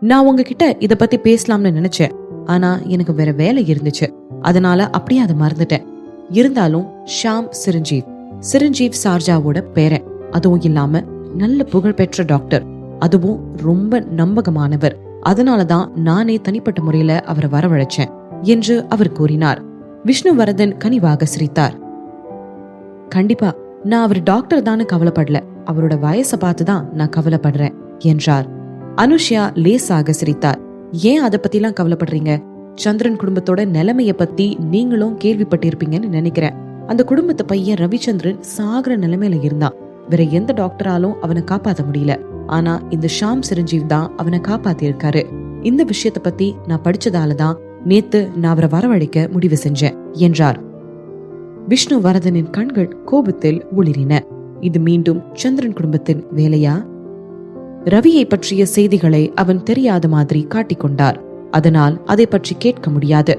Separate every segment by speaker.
Speaker 1: நான் உங்ககிட்ட இத பத்தி பேசலாம்னு நினைச்சேன். ஆனா எனக்கு வேற வேலை இருந்துச்சு, அதனால அப்படியே அதை மறந்துட்டேன். இருந்தாலும் ஷாம் சிரஞ்சீவ் சார்ஜாவோட பேரன், அதுவும் இல்லாம நல்ல புகழ்பெற்ற டாக்டர், அதுவும் ரொம்ப நம்பகமானவர். அதனாலதான் நானே தனிப்பட்ட முறையில அவரை வரவழைச்சேன் என்று அவர் கூறினார். விஷ்ணுவர்தன் கனிவாக சிரித்தார். கண்டிப்பா நான் அவர் டாக்டர் தானு கவலைப்படல, அவரோட வயசை பார்த்துதான் நான் கவலைப்படுறேன் என்றார். அனுஷ்யா லேசாக சிரித்தார். ஏன் அதை பத்தி எல்லாம் கவலைப்படுறீங்க? சந்திரன் குடும்பத்தோட நிலைமைய பத்தி நீங்களும் கேள்விப்பட்டிருப்பீங்கன்னு நினைக்கிறேன். அந்த குடும்பத்து பையன் ரவிச்சந்திரன் சாகர நிலைமையில இருந்தான். வேற எந்த டாக்டராலும் அவனை காப்பாத்த முடியல. ஆனா இந்த ஷாம் சிரஞ்சீவ் தான் அவனை காப்பாத்தி இருக்காரு. இந்த விஷயத்த பத்தி நான் படிச்சதாலதான் நேத்து நான் அவரை வரவழைக்க முடிவு செஞ்சேன் என்றார். விஷ்ணுவர்தனின் கண்கள் கோபத்தில் ஒளிரின. இது மீண்டும் சந்திரன் குடும்பத்தின் வேலையா? ரவியை பற்றிய செய்திகளை அவன் தெரியாத மாதிரி காட்டிக்கொண்டார். அதனால் அதை பற்றி கேட்க முடியாது.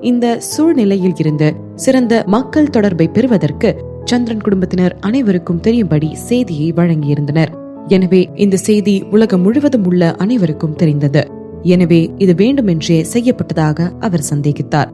Speaker 1: இந்த சூழ்நிலையில் இருந்து சிறந்த மக்கள் தொடர்பை பெறுவதற்கு சந்திரன் குடும்பத்தினர் அனைவருக்கும் தெரியும்படி செய்தியை வழங்கியிருந்தனர். எனவே இந்த செய்தி உலகம் முழுவதும் உள்ள அனைவருக்கும் தெரிந்தது. எனவே இது வேண்டுமென்றே செய்யப்பட்டதாக அவர் சந்தேகித்தார்.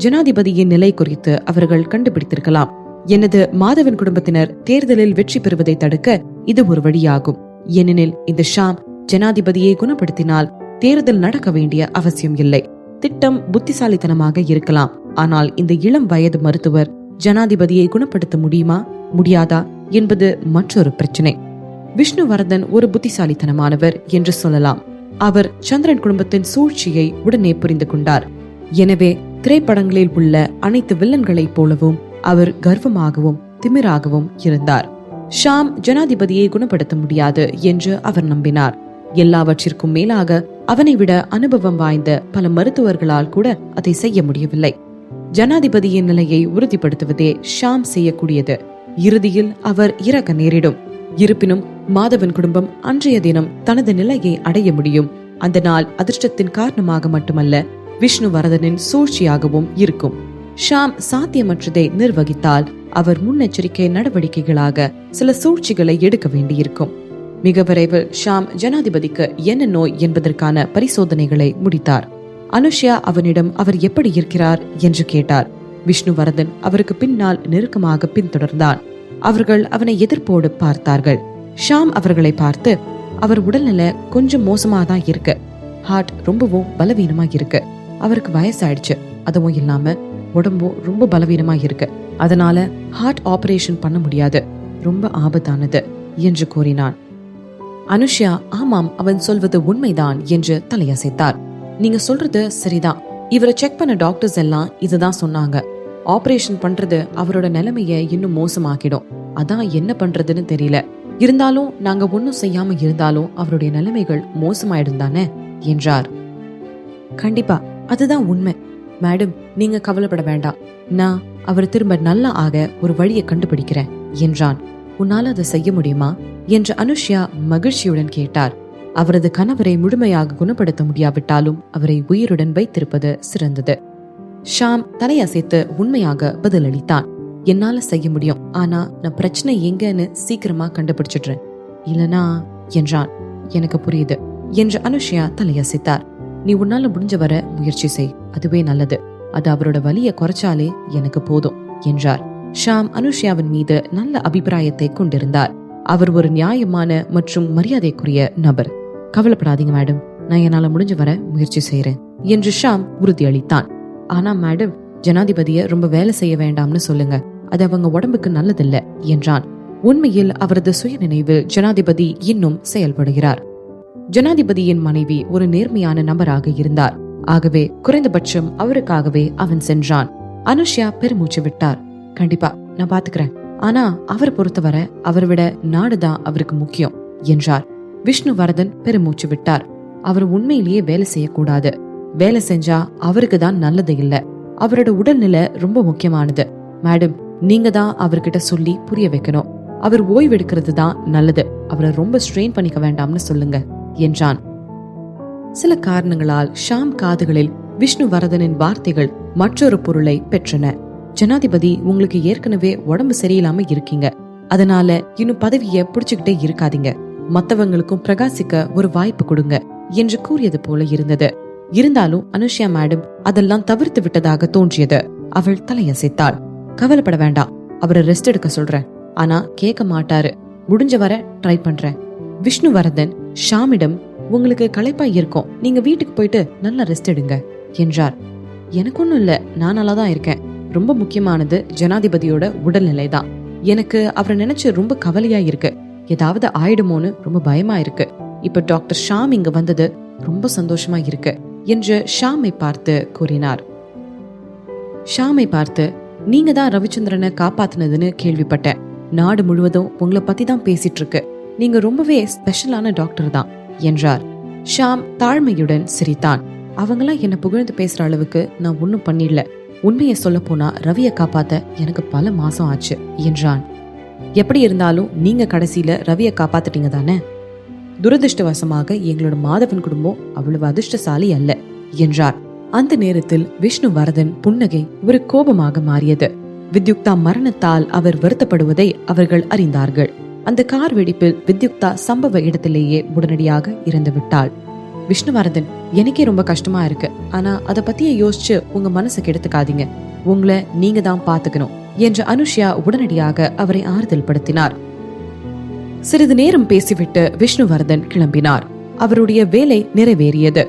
Speaker 1: ஜனாதிபதியின் நிலை குறித்து அவர்கள் கண்டுபிடித்திருக்கலாம். எனது மாதவன் குடும்பத்தினர் தேர்தலில் வெற்றி பெறுவதை தடுக்க இது ஒரு வழியாகும். ஏனெனில் இந்த ஷாம் ஜனாதிபதியை குணப்படுத்தினால் தேர்தல் நடக்க வேண்டிய அவசியம் இல்லை. திட்டம் புத்திசாலித்தனமாக இருக்கலாம், ஆனால் இந்த இளம் வயது மருத்துவர் ஜனாதிபதியை குணப்படுத்த முடியுமா முடியாதா என்பது மற்றொரு பிரச்சனை. விஷ்ணுவர்தன் ஒரு புத்திசாலித்தனமானவர் என்று சொல்லலாம். அவர் சந்திரன் குடும்பத்தின் சூழ்ச்சியை உடனே புரிந்து கொண்டார். எனவே திரைப்படங்களில் உள்ள அனைத்து வில்லன்களைப் போலவும் அவர் கர்வமாகவும் திமிராகவும் இருந்தார். ஷாம் ஜனாதிபதியை குணப்படுத்த முடியாது என்று அவர் நம்பினார். எல்லாவற்றிற்கும் மேலாக அவனை விட அனுபவம் வாய்ந்த பல மருத்துவர்களால் கூட அதை செய்ய முடியவில்லை. ஜனாதிபதியின் நிலையை உறுதிப்படுத்துவதே ஷாம் செய்யக்கூடியது. இறுதியில் அவர் இறக்க நேரிடும். இருப்பினும் மாதவன் குடும்பம் அன்றைய தினம் தனது நிலையை அடைய முடியும். அந்த நாள் அதிர்ஷ்டத்தின் காரணமாக மட்டுமல்ல, விஷ்ணுவர்தனின் சூழ்ச்சியாகவும் இருக்கும். ஷாம் சாத்தியமற்றதை நிர்வகித்தால் அவர் முன்னெச்சரிக்கை நடவடிக்கைகளாக சில சூழ்ச்சிகளை எடுக்க வேண்டியிருக்கும். மிக விரைவில் ஷாம் ஜனாதிபதிக்கு என்ன நோய் என்பதற்கான பரிசோதனைகளை முடித்தார். அனுஷ்யா அவனிடம் அவர் எப்படி இருக்கிறார் என்று கேட்டார். விஷ்ணுவர்தன் அவருக்கு பின்னால் நெருக்கமாக பின்தொடர்ந்தான். அவர்கள் அவனை எதிர்ப்போடு பார்த்தார்கள். ஷாம் அவர்களை பார்த்து, அவர் உடல்நிலை கொஞ்சம் மோசமாதான் இருக்கு. ஹார்ட் ரொம்பவும் பலவீனமா இருக்கு. அவருக்கு வயசாயிடுச்சு. அதுவும் இல்லாம உடம்பும் ரொம்ப பலவீனமா இருக்கு. அதனால ஹார்ட் ஆபரேஷன் பண்ண முடியாது, ரொம்ப ஆபத்தானது என்று கூறினான். அனுஷ்யா ஆமாம், அவன் சொல்வது உண்மைதான் என்று தலையசைத்தார். நீங்க சொல்றது சரிதான். இவரை செக் பண்ண டாக்டர்ஸ் எல்லாம் இதுதான் சொன்னாங்க. ஆபரேஷன் பண்றது அவரோட நிலைமைய இன்னும் மோசமாக்கிடும். அதான் என்ன பண்றதுன்னு தெரியல. இருந்தாலும் நாங்க ஒன்னும் செய்யாம இருந்தாலும் அவருடைய நிலைமைகள் மோசமாயிடும் தானே என்றார். கண்டிப்பா அதுதான் உண்மை மேடம், நீங்க கவலைப்பட வேண்டாம். நான் அவர் திரும்ப நல்லா ஆக ஒரு வழியை கண்டுபிடிக்கிறேன் என்றான். உன்னால அதை செய்ய முடியுமா என்று அனுஷ்யா மகிழ்ச்சியுடன் கேட்டார். அவரது கணவரை முழுமையாக குணப்படுத்த முடியாவிட்டாலும் அவரை உயிருடன் வைத்திருப்பது சிறந்தது. ஷாம் தலையசைத்து உண்மையாக பதிலளித்தான். என்னால செய்ய முடியும், ஆனா நான் பிரச்சனை எங்கன்னு சீக்கிரமா கண்டுபிடிச்சிடுறேன் இல்லனா என்றான். எனக்கு புரியுது என்று அனுஷ்யா தலையசைத்தார். நீ உன்னால முடிஞ்ச வர முயற்சி செய், அதுவே நல்லது. அது அவரோட வலியை குறைச்சாலே எனக்கு போதும் என்றார். ஷாம் அனுஷ்யாவின் மீது நல்ல அபிப்பிராயத்தை கொண்டிருந்தார். அவர் ஒரு நியாயமான மற்றும் மரியாதைக்குரிய நபர். கவலைப்படாதீங்க மேடம், நான் என்னால முடிஞ்ச வர முயற்சி செய்யறேன் என்று ஷாம் உறுதியளித்தான். ஆனா மேடம், ஜனாதிபதிய ரொம்ப வேலை செய்ய வேண்டாம்னு சொல்லுங்க, அது அவங்க உடம்புக்கு நல்லதில்ல என்றான். உண்மையில் அவரது சுயநினைவில் ஜனாதிபதி இன்னும் செயல்படுகிறார். ஜனாதிபதியின் மனைவி ஒரு நேர்மையான நபராக இருந்தார். ஆகவே குறைந்தபட்சம் அவருக்காகவே அவன் சென்றான். அனுஷ்யா பெருமூச்சு விட்டார். கண்டிப்பா நான் பாத்துக்கிறேன், ஆனா அவர் பொறுத்தவரை அவரை விட நாடுதான் அவருக்கு முக்கியம் என்றார். விஷ்ணுவர்தன் பெருமூச்சு விட்டார். அவர் உண்மையிலேயே வேலை செய்யக்கூடாது. வேலை செஞ்சா அவருக்கு தான் நல்லது இல்ல. அவரோட உடல்நிலை ரொம்ப முக்கியமானது. மேடம், நீங்க தான் அவர்கிட்ட சொல்லி புரிய வைக்கணும். அவர் ஓய்வெடுக்கிறது தான் நல்லது. அவரை ரொம்ப ஸ்ட்ரெயின் பண்ணிக்க வேண்டாம்னு சொல்லுங்க என்றான். சில காரணங்களால் ஷாம் காதுகளில் விஷ்ணுவர்தனின் வார்த்தைகள் மற்றொரு பொருளை பெற்றன. ஜனாதிபதி, உங்களுக்கு ஏற்கனவே உடம்பு சரியில்லாம இருக்கீங்க. அதனால இன்னும் பதவிய புடிச்சுக்கிட்டே இருக்காதீங்க. மத்தவங்களுக்கும் பிரகாசிக்க ஒரு வாய்ப்பு கொடுங்க என்று கூறியது போல இருந்தது. இருந்தாலும் அனுஷ்யா மேடம் அதெல்லாம் தவிர்த்து விட்டதாக தோன்றியது. அவள் தலையசைத்தாள். கவலைப்பட வேண்டாம், அவரை ரெஸ்ட் எடுக்க சொல்றேன். ஆனா கேட்க மாட்டாரு. முடிஞ்ச வர ட்ரை பண்றேன். விஷ்ணுவர்தன் ஷாமிடம், உங்களுக்கு களைப்பா இருக்கும், நீங்க வீட்டுக்கு போயிட்டு நல்லா ரெஸ்ட் எடுங்க என்றார். எனக்கு ஒண்ணும் இல்ல, நான் நல்லாதான் இருக்கேன். ரொம்ப முக்கியமானது ஜனாதிபதியோட உடல்நிலை தான். எனக்கு அவரை நினைச்சு ரொம்ப கவலையா இருக்கு. ஏதாவது ஆயிடுமோன்னு ரொம்ப பயமா இருக்கு. இப்ப டாக்டர் ஷாம் இங்க வந்தது ரொம்ப சந்தோஷமா இருக்கு என்று ஷாமை பார்த்து கூறினார். ஷாமை பார்த்து, நீங்க தான் ரவிச்சந்திரனை காப்பாத்தினதுன்னு கேள்விப்பட்டேன். நாடு முழுவதும் உங்களை பத்தி தான் பேசிட்டு இருக்கு. நீங்க ரொம்பவே ஸ்பெஷலான டாக்டர் தான் என்றார். ஷாம் தாழ்மையுடன் சிரித்தான். அவங்களாம் என்ன புகழ்ந்து பேசுற அளவுக்கு நான் ஒன்னும் பண்ணிடல. உண்மையை சொல்ல போனா ரவியை காப்பாத்த எனக்கு பல மாசம் ஆச்சு என்றான். எப்படி இருந்தாலும் நீங்க கடைசியில ரவியை காப்பாத்திட்டீங்க தானே? துரதிருஷ்டவசமாக எங்களோட மாதவன் குடும்பம் அவ்வளவு அதிர்ஷ்டசாலி அல்ல என்றார். அந்த நேரத்தில் விஷ்ணுவர்தன் புன்னகை ஒரு கோபமாக மாறியது. வித்யுக்தா மரணத்தால் அவர் வருத்தப்படுவதை அவர்கள் அறிந்தார்கள். அந்த கார் வெடிப்பில் வித்யுக்தா சம்பவ இடத்திலேயே உடனடியாக இறந்து விட்டாள். விஷ்ணுவர்தன், எனக்கே ரொம்ப கஷ்டமா இருக்கு. ஆனா அத பத்தியே யோசிச்சு உங்க மனசை கெடுத்துக்காதீங்க. உங்களை நீங்க தான் பாத்துக்கணும் என்று அனுஷ்யா உடனடியாக அவரை ஆறுதல் படுத்தினார். சிறிது நேரம் பேசிவிட்டு விஷ்ணுவர்தன் கிளம்பினார். அவருடைய வேலை நிறைவேறியது.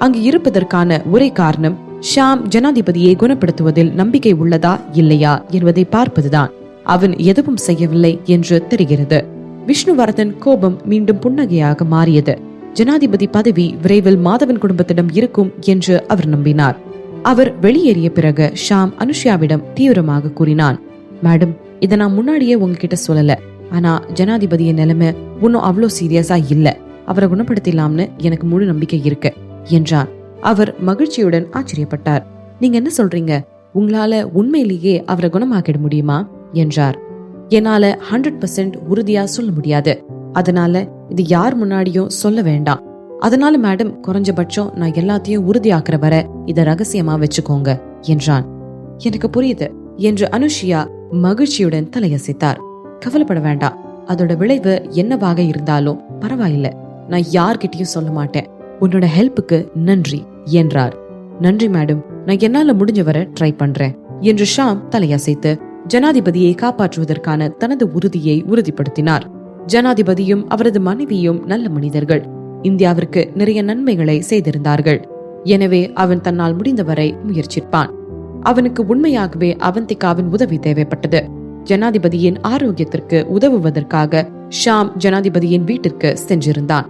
Speaker 1: அங்கு இருப்பதற்கான ஒரே காரணம் ஷாம் ஜனாதிபதியை குணப்படுத்துவதில் நம்பிக்கை உள்ளதா இல்லையா என்பதை பார்ப்பதுதான். அவன் எதுவும் செய்யவில்லை என்று தெரிகிறது. விஷ்ணுவர்தன் கோபம் மீண்டும் புன்னகையாக மாறியது. ஜனாதிபதி பதவி விரைவில் மாதவன் குடும்பத்திடம் இருக்கும் என்று அவர் நம்பினார். அவர் வெளியேறிய பிறகு ஷாம் அனுஷ்யாவிடம் தீவிரமாக கூறினான். மேடம், இத நான் முன்னாடியே உங்ககிட்ட சொல்லல. ஆனா ஜனாதிபதியின் நிலைமை இன்னும் அவ்வளோ சீரியஸா இல்ல. அவரை குணப்படுத்தலாம்னு எனக்கு முழு நம்பிக்கை இருக்கு என்றான். அவர் மகிழ்ச்சியுடன் ஆச்சரியப்பட்டார். நீங்க என்ன சொல்றீங்க? உங்களால உண்மையிலேயே அவரை குணமாக்கிட முடியுமா என்றார். என்னால 100% உறுதியா சொல்ல முடியாது. அதனால இது யார் முன்னாடியும் சொல்ல வேண்டாம். அதனால மேடம், குறைஞ்சபட்சம் நான் எல்லாத்தையும் உறுதியாக்குற வர இத ரகசியமா வச்சுக்கோங்க என்றான். எனக்கு புரியுது என்று அனுஷ்யா மகிழ்ச்சியுடன் தலையசைத்தார். கவலைப்பட வேண்டாம், அதோட விளைவு என்னவாக இருந்தாலும் பரவாயில்ல. நான் யார்கிட்டயும் சொல்ல மாட்டேன். உன்னோட ஹெல்ப்புக்கு நன்றி என்றார். நன்றி மேடம், நான் என்னால முடிஞ்ச வர ட்ரை பண்றேன் என்று ஷாம் தலையசைத்து ஜனாதிபதியை காப்பாற்றுவதற்கான தனது உறுதியை உறுதிப்படுத்தினார். ஜனாதிபதியும் அவரது மனைவியும் நல்ல மனிதர்கள். இந்தியாவிற்கு நிறைய நன்மைகளை செய்திருந்தார்கள். எனவே அவன் தன்னால் முடிந்தவரை முயற்சிப்பான். அவனுக்கு உண்மையாகவே அவந்திகாவின் உதவி தேவைப்பட்டது. ஜனாதிபதியின் ஆரோக்கியத்திற்கு உதவுவதற்காக ஷாம் ஜனாதிபதியின் வீட்டிற்கு சென்றிருந்தான்.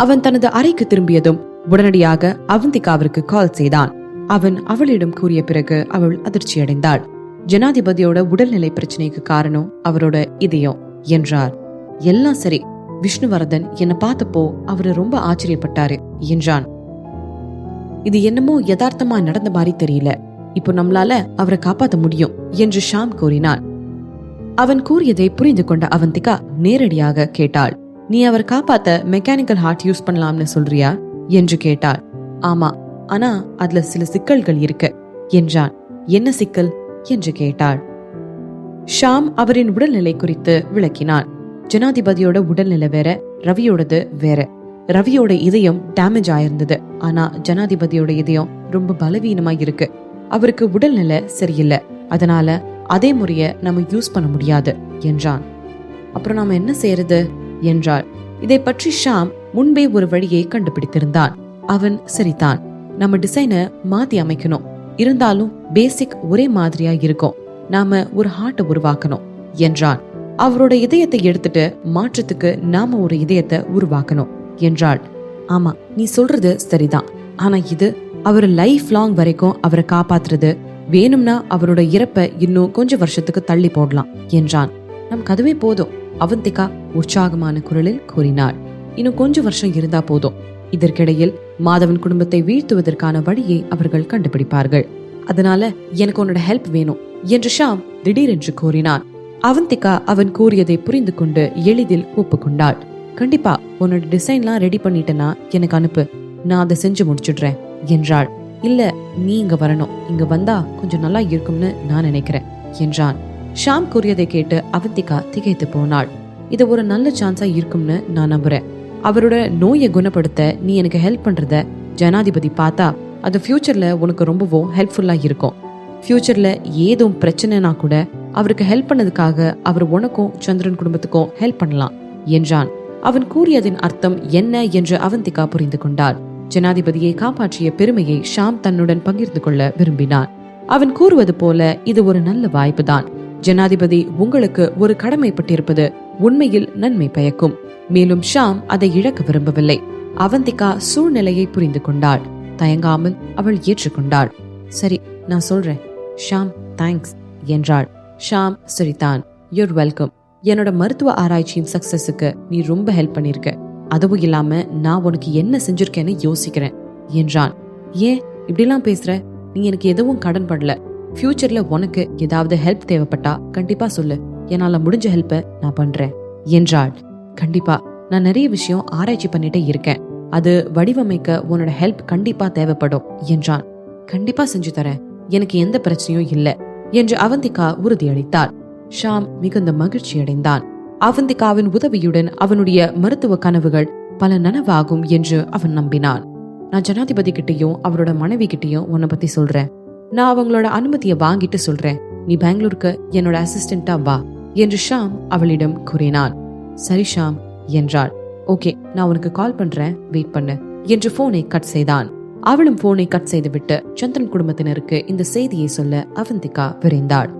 Speaker 1: அவன் தனது அறைக்கு திரும்பியதும் உடனடியாக அவந்திகாவிற்கு கால் செய்தான். அவன் அவளிடம் கூறிய பிறகு அவள் அதிர்ச்சியடைந்தாள். ஜனாதிபதியோட உடல்நிலை பிரச்சனைக்கு காரணம் அவரோட இதயம் என்றார். எல்லாம் சரி, விஷ்ணுவர்தன் என்ன பார்த்தப்போ அவரு ரொம்ப ஆச்சரியப்பட்டாரு என்றான். இது என்னமோ யதார்த்தமா நடந்த மாதிரி தெரியல. இப்போ நம்மளால அவரை காப்பாத்த முடியும் என்று ஷாம் கூறினான். அவன் கூறியதை புரிந்து கொண்ட அவந்திகா நேரடியாக கேட்டாள். நீ அவர் காப்பாத்த மெக்கானிக்கல் ஹார்ட் யூஸ் பண்ணலாம்னு சொல்றியா என்று கேட்டாள். ஆமா, ஆனா அதுல சில சிக்கல்கள் இருக்கு என்றான். என்ன சிக்கல் என்று கேட்டாள். ஷாம் அவரின் உடல்நிலை குறித்து விளக்கினான். ஜனாதிபதியோட உடல்நிலை வேற, ரவியோடது வேற. ரவியோட இதயம் டேமேஜ் ஆயிருந்தது. ஆனா ஜனாதிபதியோட இதயம் ரொம்ப பலவீனமா இருக்கு. அவருக்கு உடல்நிலை சரியில்லை. அதனால அதே முறைய நம்ம யூஸ் பண்ண முடியாது என்றான். அப்புறம் நாம என்ன செய்யறது என்றாள். இதை பற்றி ஷாம் முன்பே ஒரு வழியை கண்டுபிடித்திருந்தான். அவன் சிரித்தான். நம்ம டிசைனை மாத்தி அமைக்கணும். இருந்தாலும் பேசிக் ஒரே மாதிரியா இருக்கும். நாம ஒரு ஹார்ட்டை உருவாக்கணும் என்றான். அவரோட இதயத்தை எடுத்துட்டு மாற்றத்துக்கு நாம ஒரு இதயத்தை உருவாக்கணும் என்றாள். ஆமா, நீ சொல்றது சரிதான். ஆனா இது அவர் லைஃப் லாங் வரைக்கும் அவரை காப்பாத்துறது. வேணும்னா அவரோட இறப்பை இன்னும் கொஞ்சம் வருஷத்துக்கு தள்ளி போடலாம் என்றான். நமக்கு அதுவே போதும், அவந்திகா உற்சாகமான குரலில் கூறினாள். இன்னும் கொஞ்சம் வருஷம் இருந்தா போதும். இதற்கிடையில் மாதவன் குடும்பத்தை வீழ்த்துவதற்கான வழியை அவர்கள் கண்டுபிடிப்பார்கள். அதனால எனக்கு உன்னோட ஹெல்ப் வேணும் என்று ஷாம் திடீரென்று கூறினான். அவந்திகா அவன் கூறியதை புரிந்து கொண்டு எளிதில் ஒப்புக்கொண்டாள். கண்டிப்பா உன்னோட டிசைன்லாம் ரெடி பண்ணிட்டேன்னா எனக்கு அனுப்பு, நான் அதை செஞ்சு முடிச்சுடுறேன் என்றாள். இல்ல, நீ இங்க வரணும். இங்க வந்தா கொஞ்சம் நல்லா இருக்கும்னு நான் நினைக்கிறேன் என்றான். ஷாம் கூறியதை கேட்டு அவந்திகா திகைத்து போனாள். இது ஒரு நல்ல சான்ஸா இருக்கும்னு நான் நம்புறேன். அவரோட நோயை குணப்படுத்த நீ எனக்கு ஹெல்ப் பண்றத ஜனாதிபதி பார்த்தா அது ஃபியூச்சர்ல உனக்கு ரொம்பவும் ஹெல்ப்ஃபுல்லா இருக்கும். ஃபியூச்சர்ல ஏதோ பிரச்சனைனா கூட அவருக்கு ஹெல்ப் பண்ணதுக்காக அவர் உனக்கும் சந்திரன் குடும்பத்துக்கும் ஹெல்ப் பண்ணலாம் என்றான். அவன் கூறியதின் அர்த்தம் என்ன என்று அவந்திகா புரிந்து கொண்டாள். ஜனாதிபதியை காப்பாற்றிய பெருமையை ஷாம் தன்னுடன் பகிர்ந்து கொள்ள விரும்பினான். அவன் கூறுவது போல இது ஒரு நல்ல வாய்ப்புதான். ஜனாதிபதி உங்களுக்கு ஒரு கடமைப்பட்டிருப்பது உண்மையில் நன்மை பயக்கும். மேலும் ஷாம் அதை இழக்க விரும்பவில்லை. அவந்திகா சூழ்நிலையை புரிந்து கொண்டாள். தயங்காமல் அவள் ஏற்றுக்கொண்டாள். சரி, நான் சொல்றேன் ஷாம், தேங்க்ஸ் என்றாள். ஷாம் சிரித்தான். You're welcome. என்னோட மருத்துவ ஆராய்ச்சியின் சக்சஸுக்கு நீ ரொம்ப ஹெல்ப் பண்ணிருக்க. அதுவும் இல்லாம நான் உனக்கு என்ன செஞ்சிருக்கேன்னு யோசிக்கிறேன் என்றான். ஏன் இப்படிலாம் பேசுற? நீ எனக்கு எதுவும் கடன் படல. ஃபியூச்சர்ல உனக்கு ஏதாவது ஹெல்ப் தேவைப்பட்டா கண்டிப்பா சொல்லு. என்னால முடிஞ்ச ஹெல்ப்ப நான் பண்றேன் என்றாள். கண்டிப்பா, நான் நிறைய விஷயம் ஆராய்ச்சி பண்ணிட்டே இருக்கேன். அது வடிவமைக்க உன்னோட ஹெல்ப் கண்டிப்பா தேவைப்படும் என்றான். கண்டிப்பா செஞ்சு தரேன், எனக்கு எந்த பிரச்சனையும் இல்ல என்று அவந்திகா உறுதியளித்தாள். ஷாம் மிகுந்த மகிழ்ச்சி அடைந்தான். அவந்திகாவின் உதவியுடன் அவனுடைய மருத்துவ கனவுகள் பல நனவாகும் என்று அவன் நம்பினான். நான் ஜனாதிபதி கிட்டையும் அவரோட மனைவி கிட்டையும் உன்னை பத்தி சொல்றேன். நான் அவங்களோட அனுமதியை வாங்கிட்டு சொல்றேன். நீ பெங்களூருக்கு என்னோட அசிஸ்டண்டா வா என்று ஷாம் அவளிடம் கூறினான். சரி ஷாம் என்றாள். ஓகே, நான் உனக்கு கால் பண்றேன், வெயிட் பண்ணு என்று போனை கட் செய்தான். அவளும் போனை கட் செய்துவிட்டு சந்திரன் குடும்பத்தினருக்கு இந்த செய்தியை சொல்ல அவந்திகா விரைந்தாள்.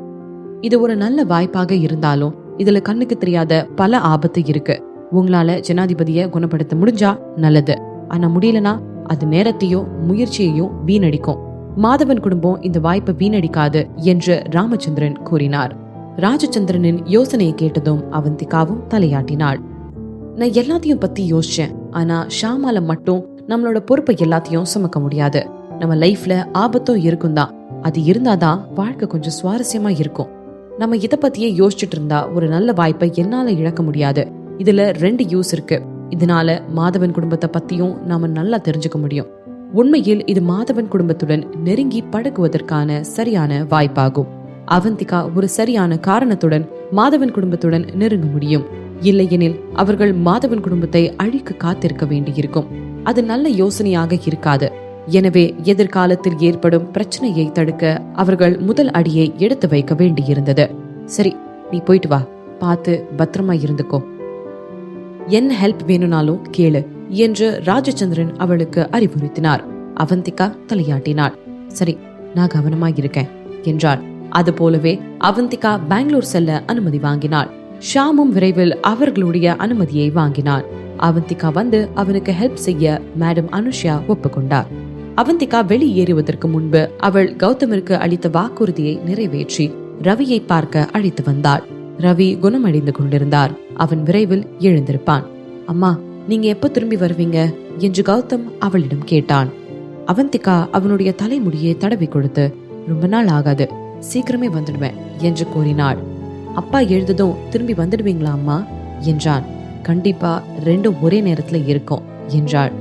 Speaker 1: இது ஒரு நல்ல வாய்ப்பாக இருந்தாலும் இதுல கண்ணுக்கு தெரியாத பல ஆபத்து இருக்கு. உங்களால ஜனாதிபதியை குணப்படுத்த முடிஞ்சா நல்லது, ஆனா முடியலனா அது நேரத்தையும் முயற்சியையும் வீணடிக்கும். மாதவன் குடும்பம் இந்த வாய்ப்பை வீணடிக்காது என்று ராமச்சந்திரன் கூறினார். ராஜச்சந்திரனின் யோசனையை கேட்டதும் அவந்திகாவும் தலையாட்டினாள். நான் எல்லாத்தையும் பத்தி யோசிச்சேன், ஆனா ஷாமால மட்டும் நம்மளோட பொறுப்பை எல்லாத்தையும் சுமக்க முடியாது. நம்ம லைஃப்ல ஆபத்தும் இருக்கும் தான். அது இருந்தாதான் வாழ்க்கை கொஞ்சம் சுவாரஸ்யமா இருக்கும். நம்ம இத பத்தியே யோசிச்சுட்டு இருந்தா ஒரு நல்ல வாய்ப்பை என்னால இழக்க முடியாது. இதுல 2 யூஸ் இருக்கு. இதனால மாதவன் குடும்பத்தை பத்தியும் நாம நல்லா தெரிஞ்சுக்க முடியும். உண்மையில் இது மாதவன் குடும்பத்துடன் நெருங்கி பழகுவதற்கான சரியான வாய்ப்பாகும். அவந்திகா ஒரு சரியான காரணத்துடன் மாதவன் குடும்பத்துடன் நெருங்க முடியும். இல்லையெனில் அவர்கள் மாதவன் குடும்பத்தை அழிக்க காத்திருக்க வேண்டியிருக்கும். அது நல்ல யோசனையாக இருக்காது. எனவே எதிர்காலத்தில் ஏற்படும் பிரச்சனையை தடுக்க அவர்கள் முதல் அடியை எடுத்து வைக்க வேண்டியிருந்தது. சரி, நீ போயிட்டு வா, பார்த்து பத்திரமா இருந்துக்கோ. என்ன ஹெல்ப் வேணும்னாலும் கேளு என்று ராஜச்சந்திரன் அவளுக்கு அறிவுறுத்தினார். அவந்திகா தலையாட்டினாள். சரி, நான் கவனமா இருக்கேன் என்றாள். அது போலவே அவந்திகா பெங்களூர் செல்ல அனுமதி வாங்கினாள். ஷாமும் விரைவில் அவர்களுடைய அனுமதியை வாங்கினான். அவந்திகா வந்து அவனுக்கு ஹெல்ப் செய்ய மேடம் அனுஷா ஒப்புக்கொண்டார். அவந்திகா வெளியேறுவதற்கு முன்பு அவள் கௌதமிற்கு அளித்த வாக்குறுதியை நிறைவேற்றி ரவியை பார்க்க அழைத்து வந்தாள். ரவி குணமடைந்து கொண்டிருந்தார். அவன் விரைவில் எழுந்திருப்பான். அம்மா, நீங்க எப்ப திரும்பி வருவீங்க என்று கௌதம் அவளிடம் கேட்டான். அவந்திகா அவனுடைய தலைமுடியை தடவி கொடுத்து, ரொம்ப நாள் ஆகாது, சீக்கிரமே வந்துடுவேன் என்று கூறினாள். அப்பா எழுந்ததும் திரும்பி வந்துடுவீங்களா அம்மா என்றான். கண்டிப்பா 2 ஒரே நேரத்துல இருக்கும் என்றாள்.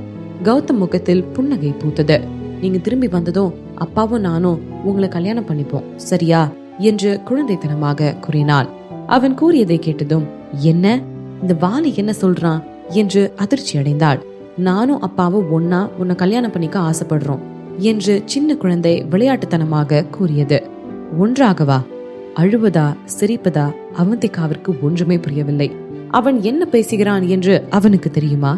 Speaker 1: கௌதம் முகத்தில் புன்னகை பூத்தது. நீங்க திரும்பி வந்ததும் அப்பாவும் நானும் உங்களை கல்யாணம் பண்ணிப்போம், சரியா என்று குழந்தைத்தனமாக கூறினாள். அவன் கூறியதை கேட்டதும், என்ன இந்த வாலி என்ன சொல்றான் என்று அதிர்ச்சி அடைந்தாள். நானும் அப்பாவும் ஒன்னா உன்னை கல்யாணம் பண்ணிக்க ஆசைப்படுறோம் என்று சின்ன குழந்தை விளையாட்டுத்தனமாக கூறியது. ஒன்றாகவா? அழுவதா சிரிப்பதா? அவந்திகாவிற்கு ஒன்றுமே புரியவில்லை. அவன் என்ன பேசுகிறான் என்று அவனுக்கு தெரியுமா?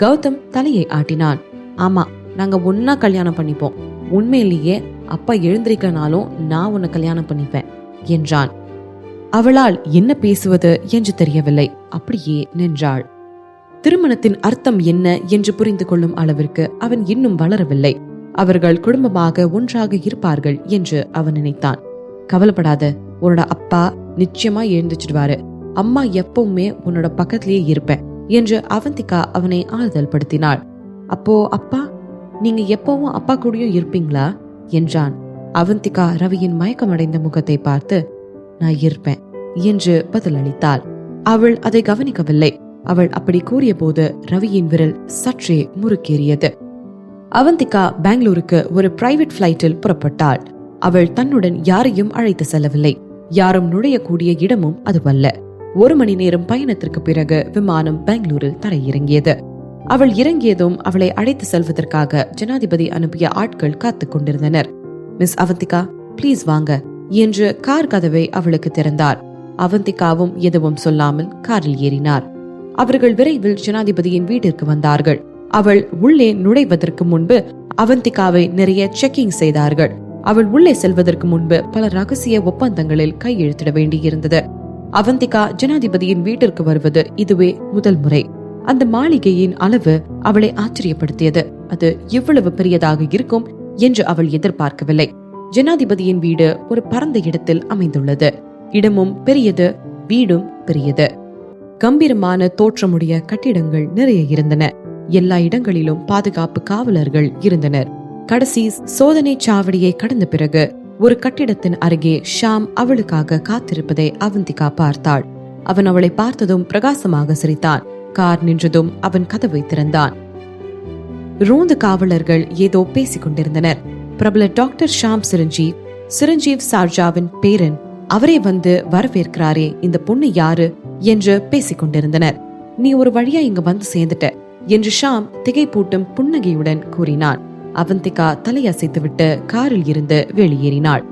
Speaker 1: கௌதம் தலையை ஆட்டினான். ஆமா, நாங்க ஒன்னா கல்யாணம் பண்ணிப்போம். உண்மையிலேயே அப்பா எழுந்திருக்கனாலும் நான் உன்னை கல்யாணம் பண்ணிப்பேன் என்றான். அவளால் என்ன பேசுவது என்று தெரியவில்லை. அப்படியே நின்றாள். திருமணத்தின் அர்த்தம் என்ன என்று புரிந்து கொள்ளும் அளவிற்கு அவன் இன்னும் வளரவில்லை. அவர்கள் குடும்பமாக ஒன்றாக இருப்பார்கள் என்று அவன் நினைத்தான். கவலைப்படாத, உன்னோட அப்பா நிச்சயமா எழுந்துச்சிடுவாரு. அம்மா எப்பவுமே உன்னோட பக்கத்திலேயே இருப்பேன் என்று அவந்திகா அவனை ஆறுதல் படுத்தினாள். அப்போ அப்பா, நீங்க எப்பவும் அப்பா கூடயும் இருப்பீங்களா என்றான். அவந்திகா ரவியின் மயக்கமடைந்த முகத்தை பார்த்து, நான் இருப்பேன் என்று பதிலளித்தாள். அவள் அதை கவனிக்கவில்லை. அவள் அப்படி கூறிய போது ரவியின் விரல் சற்றே முறுக்கேறியது. அவந்திகா பெங்களூருக்கு ஒரு பிரைவேட் பிளைட்டில் புறப்பட்டாள். அவள் தன்னுடன் யாரையும் அழைத்து செல்லவில்லை. யாரும் நுழையக்கூடிய இடமும் அதுவல்ல. 1 மணி நேரம் பயணத்திற்கு பிறகு விமானம் பெங்களூரில் தரையிறங்கியது. அவள் இறங்கியதும் அவளை அழைத்து செல்வதற்காக ஜனாதிபதி அனுப்பிய ஆட்கள் காத்து கொண்டிருந்தனர். மிஸ் அவந்திகா, பிளீஸ் வாங்க என்று கார் கதவை அவளுக்கு திறந்தார். அவந்திகாவும் எதுவும் சொல்லாமல் காரில் ஏறினார். அவர்கள் விரைவில் ஜனாதிபதியின் வீட்டிற்கு வந்தார்கள். அவள் உள்ளே நுழைவதற்கு முன்பு அவந்திகாவை நிறைய செக்கிங் செய்தார்கள். அவள் உள்ளே செல்வதற்கு முன்பு பல ரகசிய ஒப்பந்தங்களில் கையெழுத்திட வேண்டியிருந்தது. அவந்திகா ஜனாதிபதியின் வீட்டிற்கு வருவது இதுவே முதல் முறை. அந்த மாளிகையின் அளவு அவளை ஆச்சரியப்படுத்தியது. அது இவ்வளவு பெரியதாக இருக்கும் என்று அவள் எதிர்பார்க்கவில்லை. ஜனாதிபதியின் வீடு ஒரு பரந்த இடத்தில் அமைந்துள்ளது. இடமும் பெரியது, வீடும் பெரியது. கம்பீரமான தோற்றமுடைய கட்டிடங்கள் நிறைய இருந்தன. எல்லா இடங்களிலும் பாதுகாப்பு காவலர்கள் இருந்தனர். கடைசி சோதனை சாவடியை கடந்த பிறகு ஒரு கட்டிடத்தின் அருகே ஷாம் அவளுக்காக காத்திருப்பதை அவந்திகா பார்த்தாள். அவன் அவளை பார்த்ததும் பிரகாசமாக சிரித்தான். கார் நின்றதும் அவன் கதவை திறந்தான். ரோந்து காவலர்கள் ஏதோ பேசிக் கொண்டிருந்தனர். பிரபல டாக்டர் ஷாம் சிரஞ்சீவ் சார்ஜாவின் பேரன், அவரே வந்து வரவேற்கிறாரே, இந்த பொண்ணு யாரு என்று பேசிக் கொண்டிருந்தனர். நீ ஒரு வழியா இங்க வந்து சேர்ந்துட்ட என்று ஷாம் திகைப்பூட்டும் புன்னகையுடன் கூறினான். அவந்திகா தலையசைத்துவிட்டு காரில் இருந்து வெளியேறினாள்.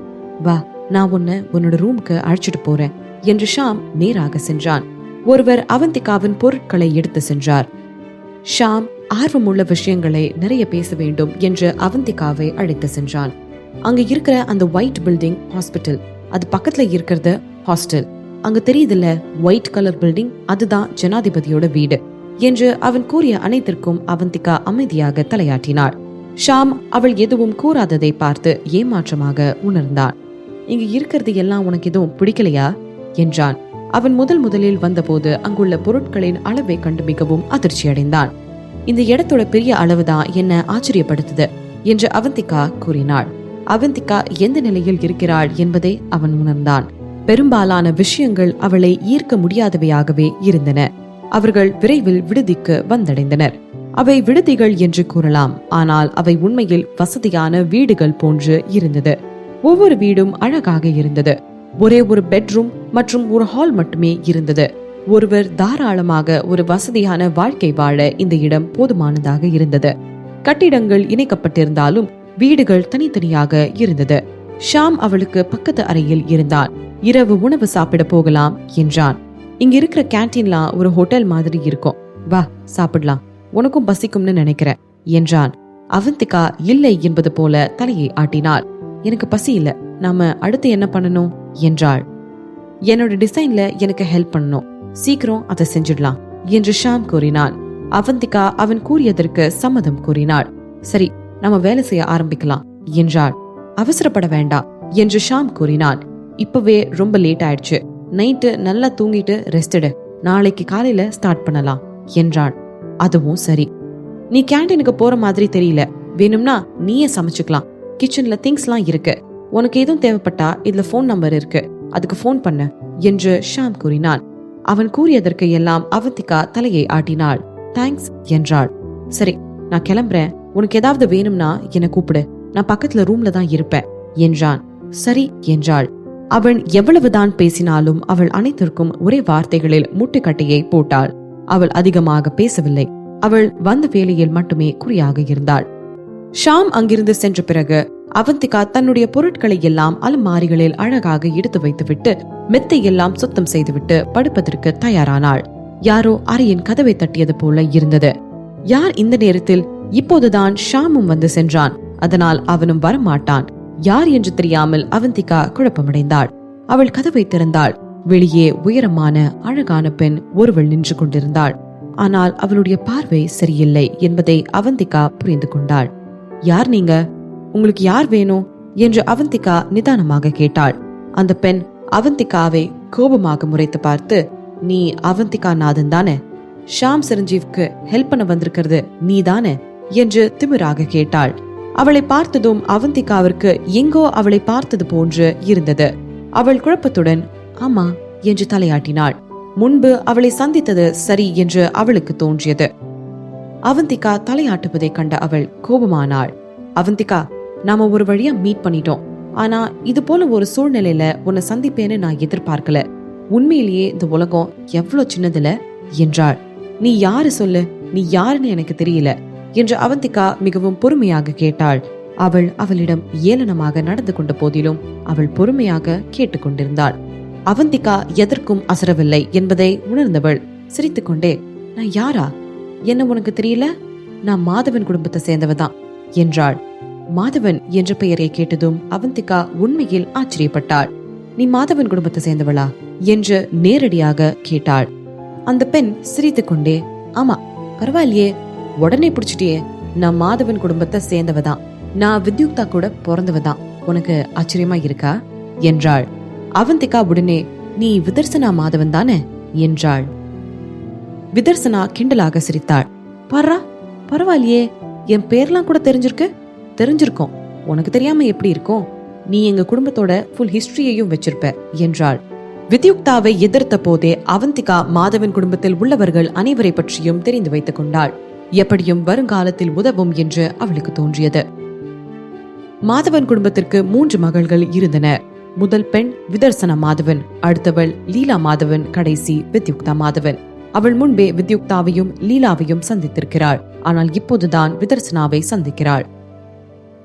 Speaker 1: வா, நான் உன்னோட ரூமுக்கு அழைச்சிட்டு போறேன் என்று ஷாம் நேராக சென்றான். ஒருவர் அவந்திகாவின் பொருட்களை எடுத்து சென்றார். ஷாம் ஆர்வமுள்ள விஷயங்களை நிறைய பேச வேண்டும் என்று அவந்திகாவை அழைத்து சென்றான். அங்க இருக்கிற அந்த ஒயிட் பில்டிங் ஹாஸ்பிட்டல், அது பக்கத்துல இருக்கிறது ஹாஸ்டல். அங்க தெரியுதுல்ல, ஒயிட் கலர் பில்டிங், அதுதான் ஜனாதிபதியோட வீடு என்று அவன் கூறிய அனைத்திற்கும் அவந்திகா அமைதியாக தலையாட்டினாள். ஷாம் அவள் எதுவும் கூறாததை பார்த்து ஏமாற்றமாக உணர்ந்தான். இங்க இருக்கிறது எல்லாம் உனக்கு எதுவும் பிடிக்கலையா என்றான். அவன் முதலில் வந்தபோது அங்குள்ள பொருட்களின் அளவை கண்டு மிகவும் அதிர்ச்சி அடைந்தான். இந்த இடத்தோட பெரிய அளவுதான் என்ன ஆச்சரியப்படுத்துது என்று அவந்திகா கூறினாள். அவந்திகா எந்த நிலையில் இருக்கிறாள் என்பதை அவன் உணர்ந்தான். பெரும்பாலான விஷயங்கள் அவளை ஈர்க்க முடியாதவையாகவே இருந்தன. அவர்கள் விரைவில் விடுதிக்கு வந்தடைந்தனர். அவை விடுதிகள் என்று கூறலாம், ஆனால் அவை உண்மையில் வசதியான வீடுகள் போன்று இருந்தது. ஒவ்வொரு வீடும் அழகாக இருந்தது. ஒரே ஒரு பெட்ரூம் மற்றும் ஒரு ஹால் மட்டுமே இருந்தது. ஒருவர் தாராளமாக ஒரு வசதியான வாழ்க்கை வாழ இந்த இடம் போதுமானதாக இருந்தது. கட்டிடங்கள் இணைக்கப்பட்டிருந்தாலும் வீடுகள் தனித்தனியாக இருந்தது. ஷாம் அவளுக்கு பக்கத்து அறையில் இருந்தான். இரவு உணவு சாப்பிட போகலாம் என்றான். இங்க இருக்கிற கேன்டீன்லாம் ஒரு ஹோட்டல் மாதிரி இருக்கும், வா சாப்பிடலாம், உனக்கும் பசிக்கும்னு நினைக்கிறேன் என்றான். அவந்திகா இல்லை என்பது போல தலையை ஆட்டினாள். எனக்கு பசி இல்ல, நாம அடுத்து என்ன பண்ணணும் என்றாள். என்னோட டிசைன்ல எனக்கு ஹெல்ப் பண்ணணும், சீக்கிரம் அதை செஞ்சிடலாம் என்று ஷாம் கூறினான். அவந்திகா அவன் கூறியதற்கு சம்மதம் கூறினாள். சரி, நம்ம வேலை செய்ய ஆரம்பிக்கலாம் என்றாள். அவசரப்பட வேண்டாம் என்று ஷாம் கூறினான். இப்பவே ரொம்ப லேட் ஆயிடுச்சு, நைட்டு நல்லா தூங்கிட்டு ரெஸ்ட் எடு, நாளைக்கு காலையில ஸ்டார்ட் பண்ணலாம் என்றான். அதுவும் சரி, நீ கேண்டீனுக்கு போற மாதிரி தெரியல, வேணும்னா நீயே சமைச்சுக்கலாம், கிச்சன்ல திங்ஸ்லாம் இருக்கு, உனக்கு எதுவும் தேவைப்பட்டா இதுல போன் நம்பர் இருக்கு, அதுக்கு போன் பண்ண என்று ஷாம் கூறினான். அவன் கூறியதற்கு எல்லாம் அவந்திகா தலையை ஆட்டினாள். தேங்க்ஸ் என்றாள். சரி, நான் கிளம்புறேன், உனக்கு ஏதாவது வேணும்னா என்னை கூப்பிடு, நான் பக்கத்துல ரூம்ல தான் இருப்பேன் என்றான். சரி என்றாள். அவன் எவ்வளவுதான் பேசினாலும் அவள் அனைத்திற்கும் ஒரே வார்த்தைகளில் முட்டுக்கட்டையை போட்டாள். அவள் அதிகமாக பேசவில்லை. அவள் வந்த வேலையில் மட்டுமே குறியாக இருந்தாள். ஷாம் அங்கிருந்து சென்ற பிறகு அவந்திகா தன்னுடைய பொருட்களை எல்லாம் அலமாரிகளில் அழகாக எடுத்து வைத்துவிட்டு மெத்தை எல்லாம் சுத்தம் செய்துவிட்டு படுப்பதற்கு தயாரானாள். யாரோ அறையின் கதவை தட்டியது போல இருந்தது. யார் இந்த நேரத்தில்? இப்போதுதான் ஷாமும் வந்து சென்றான், அதனால் அவனும் வரமாட்டான். யார் என்று தெரியாமல் அவந்திகா குழப்பமடைந்தாள். அவள் கதவை திறந்தாள். வெளியே உயரமான அழகான பெண் ஒருவள் நின்று கொண்டிருந்தாள். ஆனால் அவளுடைய பார்வை சரியில்லை என்பதை அவந்திகா புரிந்து கொண்டாள். யார் நீங்க? உங்களுக்கு யார் வேணும் என்று அவந்திகா நிதானமாக கேட்டாள். அந்த பெண் அவந்திகாவை கோபமாக முறைத்து பார்த்து, நீ அவந்திகா நாதன் தானே? ஷாம் சிரஞ்சீவ்க்கு ஹெல்ப் பண்ண வந்திருக்கிறது நீ தானே என்று திமிராக கேட்டாள். அவளை பார்த்ததும் அவந்திகாவிற்கு எங்கோ அவளை பார்த்தது போன்று இருந்தது. அவள் குழப்பத்துடன் ஆமா என்று தலையாட்டினாள். முன்பு அவளை சந்தித்தது சரி என்று அவளுக்கு தோன்றியது. அவந்திகா தலையாட்டுவதை கண்ட அவள் கோபமானாள். அவந்திகா, நாம ஒரு வழியா மீட் பண்ணிட்டோம், ஆனா இது போல ஒரு சூழ்நிலையில உன்னை சந்திப்பேன்னு நான் எதிர்பார்க்கல. உண்மையிலேயே இந்த உலகம் எவ்வளவு சின்னதுல என்றாள். நீ யாரு சொல்லு நீ யாருன்னு எனக்கு தெரியல என்று அவந்திகா மிகவும் பொறுமையாக கேட்டாள். அவளிடம் ஏளனமாக நடந்து கொண்ட போதிலும் அவள் பொறுமையாக கேட்டுக்கொண்டிருந்தாள். அவந்திகா எதற்கும் அசரவில்லை என்பதை உணர்ந்தவள் சிரித்துக்கொண்டே, நான் யாரா? என்ன உனக்கு தெரியல? நான் மாதவன் குடும்பத்தை சேர்ந்தவதான் என்றாள். மாதவன் என்ற பெயரை கேட்டதும் அவந்திகா உண்மையில் ஆச்சரியப்பட்டாள். நீ மாதவன் குடும்பத்தை சேர்ந்தவளா என்று நேரடியாக கேட்டாள். அந்த பெண் சிரித்துக்கொண்டே, ஆமா, பரவாயில்லையே, உடனே பிடிச்சிட்டியே, நான் மாதவன் குடும்பத்தை சேர்ந்தவதான், நான் வித்யுக்தா கூட பிறந்தவதான், உனக்கு ஆச்சரியமா இருக்கா என்றாள். அவந்திகா உடனே, நீ விதர்சனா மாதவன் தானே என்றாள். விதர்சனா கிண்டலாக சிரித்தாள். பாரா, பரவாயில்லையே, என் பேர்லாம் கூட தெரிஞ்சிருக்கோம், உனக்கு தெரியாம எப்படி இருக்கும், நீ எங்க குடும்பத்தோட ஃபுல் ஹிஸ்டரியையும் வச்சிருப்ப என்றாள். வித்யுக்தாவை எதிர்த்த போதே அவந்திகா மாதவன் குடும்பத்தில் உள்ளவர்கள் அனைவரை பற்றியும் தெரிந்து வைத்துக் கொண்டாள். எப்படியும் வருங்காலத்தில் உதவும் என்று அவளுக்கு தோன்றியது. மாதவன் குடும்பத்திற்கு 3 மகள்கள் இருந்தனர். முதல் பெண் விதர்சனா மாதவன், அடுத்தவள் லீலா மாதவன், கடைசி வித்யுக்தா மாதவன். அவள் முன்பே வித்யுக்தாவையும் லீலாவையும் சந்தித்திருக்கிறாள். ஆனால் இப்போதுதான் விதர்சனாவை சந்திக்கிறாள்.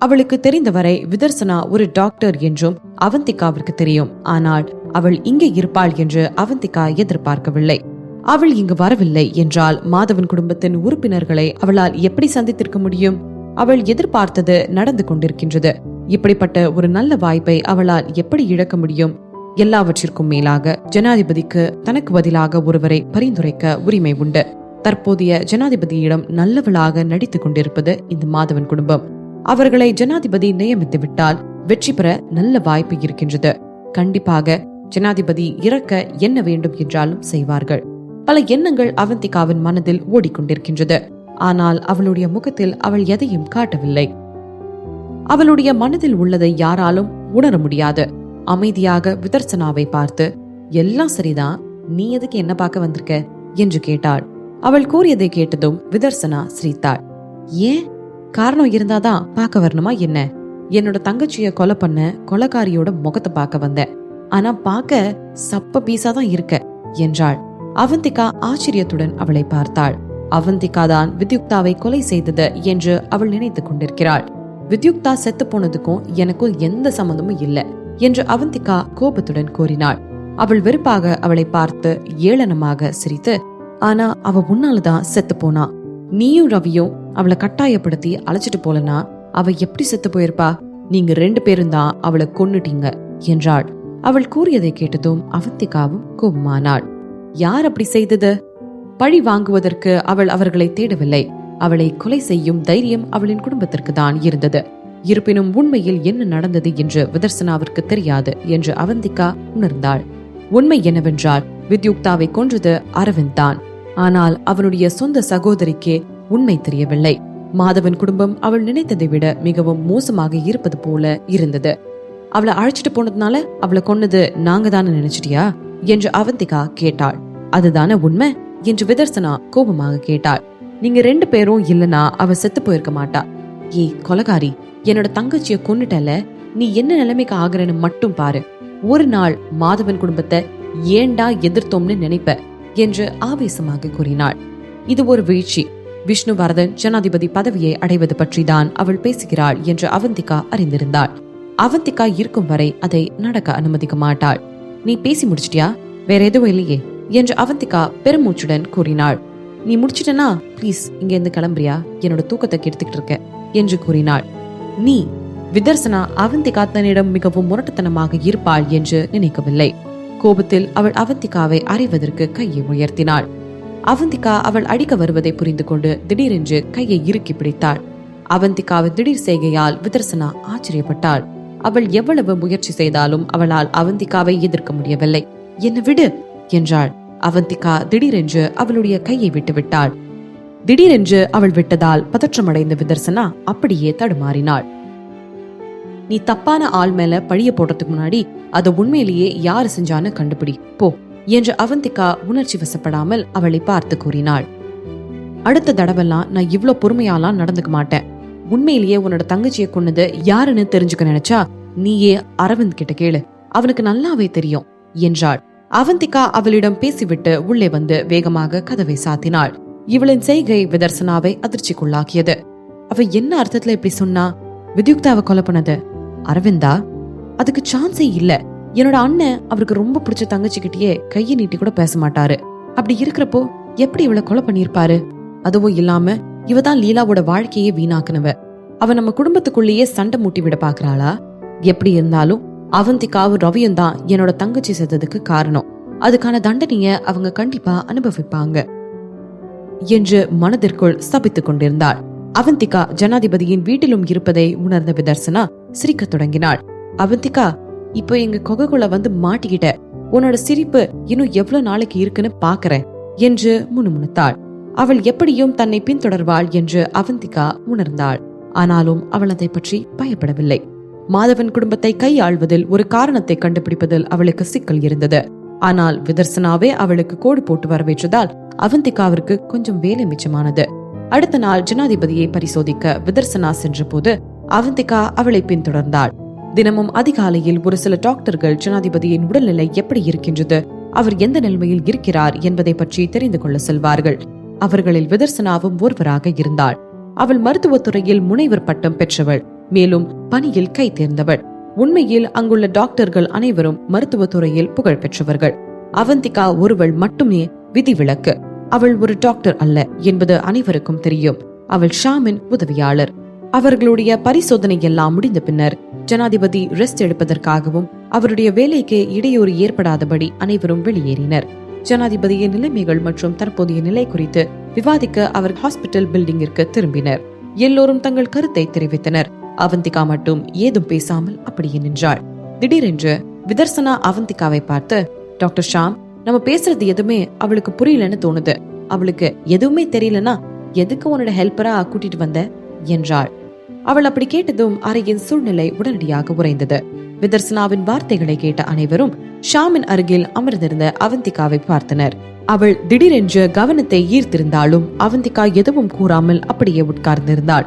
Speaker 1: அவளுக்கு தெரிந்தவரை விதர்சனா ஒரு டாக்டர் என்றும் அவந்திகாவிற்கு தெரியும். ஆனால் அவள் இங்கே இருப்பாள் என்று அவந்திகா எதிர்பார்க்கவில்லை. அவள் இங்கு வரவில்லை என்றால் மாதவன் குடும்பத்தின் உறுப்பினர்களை அவளால் எப்படி சந்தித்திருக்க முடியும்? அவள் எதிர்பார்த்தது நடந்து கொண்டிருக்கின்றது. இப்படிப்பட்ட ஒரு நல்ல வாய்ப்பை அவளால் எப்படி இழக்க முடியும்? எல்லாவற்றிற்கும் மேலாக ஜனாதிபதிக்கு தனக்கு பதிலாக ஒருவரை பரிந்துரைக்க உரிமை உண்டு. தற்போதைய ஜனாதிபதியிடம் நல்லவளாக நடித்துக் கொண்டிருப்பது இந்த மாதவன் குடும்பம். அவர்களை ஜனாதிபதி நியமித்து விட்டால் வெற்றி பெற நல்ல வாய்ப்பு இருக்கின்றது. கண்டிப்பாக ஜனாதிபதி இறக்க என்ன வேண்டும் என்றாலும் செய்வார்கள். பல எண்ணங்கள் அவந்திகாவின் மனதில் ஓடிக்கொண்டிருக்கின்றது. ஆனால் அவளுடைய முகத்தில் அவள் எதையும் காட்டவில்லை. அவளுடைய மனதில் உள்ளதை யாராலும் உணர முடியாது. அமைதியாக விதர்சனாவை பார்த்து, எல்லாம் சரிதான், நீ எதுக்கு என்ன பார்க்க வந்திருக்க என்று கேட்டாள். அவள் கூறியதை கேட்டதும் விதர்சனா சிரித்தாள். ஏன், காரணம் இருந்தாதான் பார்க்க வரணுமா என்ன? என்னோட தங்கச்சிய கொலை பண்ண கொலைக்காரியோட முகத்தை பார்க்க வந்த, ஆனா பார்க்க சப்ப பீஸாதான் இருக்க என்றாள். அவந்திகா ஆச்சரியத்துடன் அவளை பார்த்தாள். அவந்திகா தான் வித்யுக்தாவை கொலை செய்தது என்று அவள் நினைத்துக் கொண்டிருக்கிறாள். வித்யுக்தா செத்து போனதுக்கும் எனக்கும் எந்த சம்பந்தமும் இல்ல என்று அவந்திகா கோபத்துடன் கூறினாள். அவள் வெறுப்பாக அவளை பார்த்து ஏளனமாக சிரித்து, ஆனா அவ உன்னாலதான் செத்து போனா, நீயும் ரவியும் அவளை கட்டாயப்படுத்தி அழைச்சிட்டு போலனா அவ எப்படி செத்து போயிருப்பா? நீங்க 2 பேரும் தான் அவளை கொன்னுட்டீங்க என்றாள். அவள் கூறியதை கேட்டதும் அவந்திகாவும் கோபமானாள். யார் அப்படி செய்தது? பழி வாங்குவதற்கு அவள் அவர்களை தேடவில்லை. அவளை கொலை செய்யும் தைரியம் அவளின் குடும்பத்திற்கு தான் இருந்தது. இருப்பினும் உண்மையில் என்ன நடந்தது என்று விதர்சனாவிற்கு தெரியாது என்று அவந்திகா உணர்ந்தாள். உண்மை என்னவென்றால் வித்யுக்தாவை கொன்றது அரவிந்த் தான். ஆனால் அவனுடைய சொந்த சகோதரிக்கே உண்மை தெரியவில்லை. மாதவன் குடும்பம் அவள் நினைத்ததை விட மிகவும் மோசமாக இருப்பது போல இருந்தது. அவளை அழைச்சிட்டு போனதுனால அவளை கொன்னது நாங்க தானே நினைச்சிட்டியா என்று அவந்திகா கேட்டாள். அதுதானே உண்மை என்று விதர்சனா கோபமாக கேட்டாள். நீங்க 2 பேரும் இல்லனா அவ செத்து போயிருக்க மாட்டா. ஏய் கொலகாரி, என்னோட தங்கச்சிய கொன்னுட்டல, நீ என்ன நிலைமைக்கு ஆகுறன்னு மட்டும் பாரு. ஒரு நாள் மாதவன் குடும்பத்தை ஏண்டா எதிர்த்தோம்னு நினைப்ப என்று ஆவேசமாக கூறினாள். இது ஒரு வீழ்ச்சி. விஷ்ணுவர்தன் ஜனாதிபதி பதவியை அடைவது பற்றி தான் அவள் பேசுகிறாள் என்று அவந்திகா அறிந்திருந்தாள். அவந்திகா இருக்கும் வரை அதை நடக்க அனுமதிக்க மாட்டாள். நீ பேசி முடிச்சிட்டியா? வேற எதுவும் இல்லையே என்று அவந்திகா பெருமூச்சுடன் கூறினாள். நீ முடிச்சிட்டனா பிளீஸ் இங்க இருந்து கிளம்புறியா? என்னோட தூக்கத்தை கெடுத்துக்கிட்டு இருக்க என்று கூறினாள். நீ விதர்சனா அவந்திகா தன்னிடம் மிகவும் முரட்டுத்தனமாக இருப்பாள் என்று நினைக்கவில்லை. கோபத்தில் அவள் அவந்திகாவை அறைவதற்கு கையை உயர்த்தினாள். அவந்திகா அவள் அடிக்க வருவதை புரிந்து கொண்டு திடீரென்று கையை இறுக்கி பிடித்தாள். அவந்திகாவின் திடீர் செய்கையால் விதர்சனா ஆச்சரியப்பட்டாள். அவள் எவ்வளவு முயற்சி செய்தாலும் அவளால் அவந்திகாவை எதிர்க்க முடியவில்லை. என்ன விடு என்றாள். அவந்திகா திடீரென்று அவளுடைய கையை விட்டு விட்டாள். திடீரென்று அவள் விட்டதால் பதற்றமடைந்த விதர்சனா அப்படியே தடுமாறினாள். நீ தப்பான ஆள் மேல பழிய போடுறதுக்கு முன்னாடி அது உண்மையிலேயே யாரு செஞ்சான்னு கண்டுபிடி போ என்று அவந்திகா உணர்ச்சி வசப்படாமல் அவளை பார்த்து கூறினாள். அடுத்த தடவெல்லாம் நான் இவ்ளோ பொறுமையாலாம் நடந்துக்க மாட்டேன். உண்மையிலேயே உன்னோட தங்கச்சியை கொன்னது யாருன்னு தெரிஞ்சுக்க நினைச்சா நீயே அரவிந்த் கிட்ட கேளு, அவனுக்கு நல்லாவே தெரியும் என்றாள். அவந்திகா அவளிடம் பேசிவிட்டு உள்ளே வந்து வேகமாக கதவை சாத்தினாள். இவளின் செய்கை விதர்சனாவை அதிர்ச்சிக்குள்ளாக்கியது. அவ என்ன அர்த்தத்துல இப்படி சொன்னா? வித்யுக்தாவை கொலை பண்ணது அரவிந்தா? அதுக்கு சான்ஸே இல்ல. என்னோட அண்ணன் அவருக்கு ரொம்ப பிடிச்ச தங்கச்சிக்கிட்டயே கையை நீட்டி கூட பேச மாட்டாரு. அப்படி இருக்கிறப்போ எப்படி இவளை கொலை பண்ணிருப்பாரு? அதுவும் இல்லாம இவதான் லீலாவோட வாழ்க்கையே வீணாக்குனவ. அவ நம்ம குடும்பத்துக்குள்ளேயே சண்டை மூட்டி விட பாக்குறாளா? எப்படி இருந்தாலும் அவந்திகாவும் ரவியும் தான் என்னோட தங்கச்சி செத்ததுக்கு காரணம். அதுக்கான தண்டனைய அவங்க கண்டிப்பா அனுபவிப்பாங்க என்று மனதிற்குள் சபித்துக் கொண்டிருந்தாள். அவந்திகா ஜனாதிபதியின் வீட்டிலும் இருப்பதை உணர்ந்த விதர்சனா சிரிக்க தொடங்கினாள். அவந்திகா, இப்போ எங்க கொகைக்குள்ள வந்து மாட்டிக்கிட்ட. உன்னோட சிரிப்பு இன்னும் எவ்வளவு நாளைக்கு இருக்குன்னு பாக்குற என்று முணுமுணுத்தாள். அவள் எப்படியும் தன்னை பின்தொடர்வாள் என்று அவந்திகா உணர்ந்தாள். ஆனாலும் அவள் அதை பற்றி பயப்படவில்லை. மாதவன் குடும்பத்தை கையாள்வதில் ஒரு காரணத்தை கண்டுபிடிப்பதில் அவளுக்கு சிக்கல் இருந்தது. ஆனால் விதர்சனாவே அவளுக்கு கோடு போட்டு வரவேற்றதால் அவந்திகாவிற்கு கொஞ்சம் வேலை மிச்சமானது. அடுத்த நாள் ஜனாதிபதியை பரிசோதிக்க விதர்சனா சென்ற போது அவந்திகா அவளை பின்தொடர்ந்தாள். தினமும் அதிகாலையில் ஒரு சில டாக்டர்கள் ஜனாதிபதியின் உடல்நிலை எப்படி இருக்கின்றது, அவர் எந்த நிலைமையில் இருக்கிறார் என்பதை பற்றி தெரிந்து கொள்ள செல்வார்கள். அவர்களில் விதர்சனாவும் ஒருவராக இருந்தாள். அவள் மருத்துவத்துறையில் முனைவர் பட்டம் பெற்றவள். மேலும் பணியில் கை தேர்ந்தவள். உண்மையில் அங்குள்ள டாக்டர்கள் அனைவரும் மருத்துவத்துறையில் புகழ் பெற்றவர்கள். அவந்திகா ஒருவள் மட்டுமே விதிவிலக்கு. அவள் ஒரு டாக்டர் அல்ல என்பது அனைவருக்கும் தெரியும். அவள் ஷாமின் உதவியாளர். அவர்களுடைய பரிசோதனை எல்லாம் முடிந்த பின்னர் ஜனாதிபதி ரெஸ்ட் எடுப்பதற்காகவும் அவருடைய வேலைக்கு இடையூறு ஏற்படாதபடி அனைவரும் வெளியேறினர். ஜனாதிபதியின் நிலைமைகள் மற்றும் தற்போதைய நிலை குறித்து விவாதிக்க அவர் ஹாஸ்பிட்டல் பில்டிங்கிற்கு திரும்பினர். எல்லோரும் தங்கள் கருத்தை தெரிவித்தனர். அவந்திகா மட்டும் ஏதும் பேசாமல் அப்படியே நின்றாள். திடீரென்று விதர்சனா அவந்திகாவை பார்த்து, டாக்டர் ஷாம், நம்ம பேசுறது எதுவுமே அவளுக்கு புரியலன்னு தோணுது. அவளுக்கு எதுவுமே தெரியலனா எதுக்கு உன்னோட ஹெல்ப்பரா கூட்டிட்டு வந்த என்றாள். அவள் அப்படி கேட்டதும் அறையின் சூழ்நிலை உடனடியாக உறைந்தது. விதர்சனாவின் வார்த்தைகளை கேட்ட அனைவரும் ஷாமின் அருகில் அமர்ந்திருந்த அவந்திகாவை பார்த்தனர். அவள் திடீரென்று கவனத்தை ஈர்த்திருந்தாலும் அவந்திகா எதுவும் கூறாமல் அப்படியே உட்கார்ந்திருந்தாள்.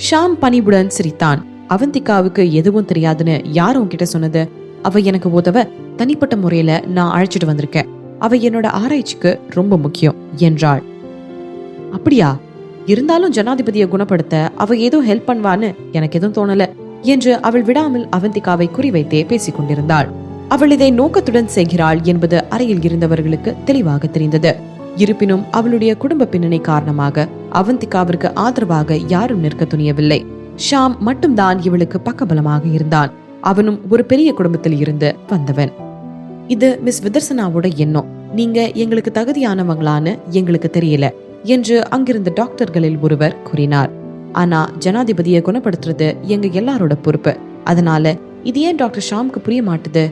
Speaker 1: ஷாம் பணிவுடன் சிரித்தான். அவந்திகாவுக்கு எதுவும் தெரியாதுன்னு யாரும் உன்கிட்ட சொன்னது? அவ எனக்கு உதவ தனிப்பட்ட முறையில நான் அழைச்சிட்டு வந்திருக்கேன். அவ என்னோட ஆராய்ச்சிக்கு ரொம்ப முக்கியம் என்றாள். அப்படியா? இருந்தாலும் ஜனாதிபதியை குணப்படுத்த அவ ஏதோ ஹெல்ப் பண்ணுவான்னு எனக்கு எதுவும் தோணல என்று அவள் விடாமல் அவந்திகாவை குறிவைத்தே பேசிக் கொண்டிருந்தாள். அவள் இதை நோக்கத்துடன் செய்கிறாள் என்பது அறையில் இருந்தவர்களுக்கு தெளிவாக தெரிந்தது. இருப்பினும் அவளுடைய குடும்ப பின்னணி காரணமாக அவந்திகாவிற்கு ஆதரவாக யாரும் நிற்க துணியவில்லை. ஷாம் மட்டும்தான் இவளுக்கு பக்கபலமாக இருந்தான். அவனும் ஒரு பெரிய குடும்பத்தில் இருந்து வந்தவன். இது மிஸ் விதர்சனாவோட எண்ணம். நீங்க எங்களுக்கு தகுதியானவங்களான்னு எங்களுக்கு தெரியல என்று அங்கிருந்த டாக்டர்களில் ஒருவர் கூறினார். ஆனா ஜனாதிபதியை குணப்படுத்துறது எங்க எல்லாரோட பொறுப்பு. அதனால இது ஏன் டாக்டர் ஷாம்க்கு புரிய மாட்டுது?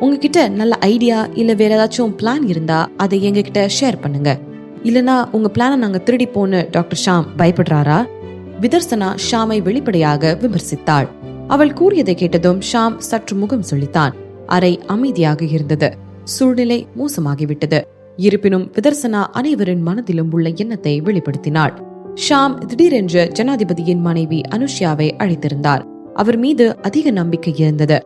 Speaker 1: உங்ககிட்ட நல்ல ஐடியா இல்ல வேற ஏதாச்சும் பிளான் இருந்தா அதை எங்க கிட்ட ஷேர் பண்ணுங்க. இல்லனா உங்க பிளான நாங்க திருடி போன்னு டாக்டர் ஷாம் பயப்படுறாரா? விதர்சனா ஷாமை வெளிப்படையாக விமர்சித்தாள். அவள் கூறியதை கேட்டதும் ஷாம் சற்று முகம் சொல்லித்தான். அறை அமைதியாக இருந்தது. சூழ்நிலை மோசமாகிவிட்டது. இருப்பினும் விதர்சனா அனைவரின் மனதிலும் உள்ள எண்ணத்தை வெளிப்படுத்தினாள். ஷாம் திடீரென்று ஜனாதிபதியின் மனைவி அனுஷ்யாவை அழைத்திருந்தார். அவர் மீது அதிக நம்பிக்கை இருந்தது.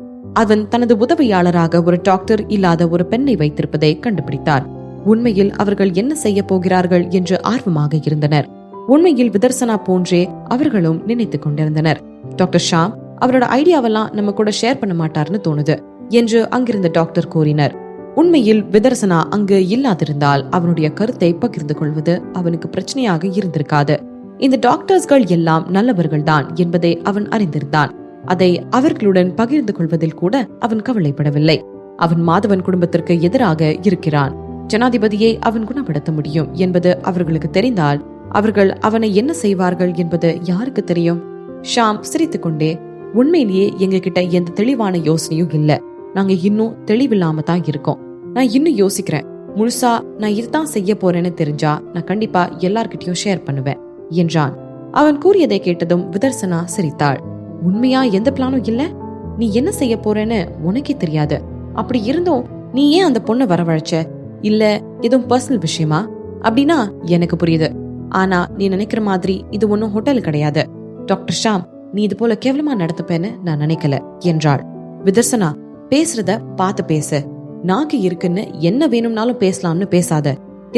Speaker 1: அவன் தனது உதவியாளராக ஒரு டாக்டர் இல்லாத ஒரு பெண்ணை வைத்திருப்பதை கண்டுபிடித்தார். உண்மையில் அவர்கள் என்ன செய்ய போகிறார்கள் என்று ஆர்வமாக இருந்தனர். உண்மையில் விதர்சனா போன்றே அவர்களும் நினைத்துக் கொண்டிருந்தனர். டாக்டர் ஷாம் அவரோட ஐடியாவெல்லாம் நம்ம கூட ஷேர் பண்ண மாட்டார்னு தோணுது என்று அங்கிருந்த டாக்டர் கூறினர். உண்மையில் விதர்சனா அங்கு இல்லாதிருந்தால் அவனுடைய கருத்தை பகிர்ந்து கொள்வது அவனுக்கு பிரச்சனையாக இருந்திருக்காது. இந்த டாக்டர்ஸ்கள் எல்லாம் நல்லவர்கள் தான் என்பதை அவன் அறிந்திருந்தான். அதை அவர்களுடன் பகிர்ந்து கொள்வதில் கூட அவன் கவலைப்படவில்லை. அவன் மாதவன் குடும்பத்திற்கு எதிராக இருக்கிறான். ஜனாதிபதியை அவன் குணப்படுத்த முடியும் என்பது அவர்களுக்கு தெரிந்தால் அவர்கள் அவனை என்ன செய்வார்கள் என்பது யாருக்கு தெரியும்? ஷாம் சிரித்துக்கொண்டே, உண்மையிலேயே எங்க கிட்ட எந்த தெளிவான யோசனையும் இல்ல. நாங்க இன்னும் தெளிவில்லாம தான் இருக்கோம். நான் இன்னும் யோசிக்கிறேன். முழுசா நான் இதுதான் செய்ய போறேன்னு தெரிஞ்சா நான் கண்டிப்பா எல்லார்கிட்டயும் ஷேர் பண்ணுவேன் என்றான். அவன் கூறியதை கேட்டதும் விதர்சனா சிரித்தாள். உண்மையா எந்த பிளானும் இல்ல? நீ என்ன செய்ய போறேன்னு உனக்கே தெரியாது. அப்படி இருந்தும் நீ ஏன் அந்த பொண்ணை வரவழைச்ச? இல்ல எதுவும் பர்சனல் விஷயமா? அப்படின்னா எனக்கு புரியுது. ஆனா நீ நினைக்கிற மாதிரி இது ஒன்னும் ஹோட்டல் கிடையாது. டாக்டர் ஷாம், நீ இது போல கேவலமா நடத்துப்பேன்னு நான் நினைக்கல என்றாள். விதர்சனா, பேசுறத பார்த்து பேசு. நாக்கு இருக்குன்னு என்ன வேணும்னாலும் பேசலாம்னு பேசாத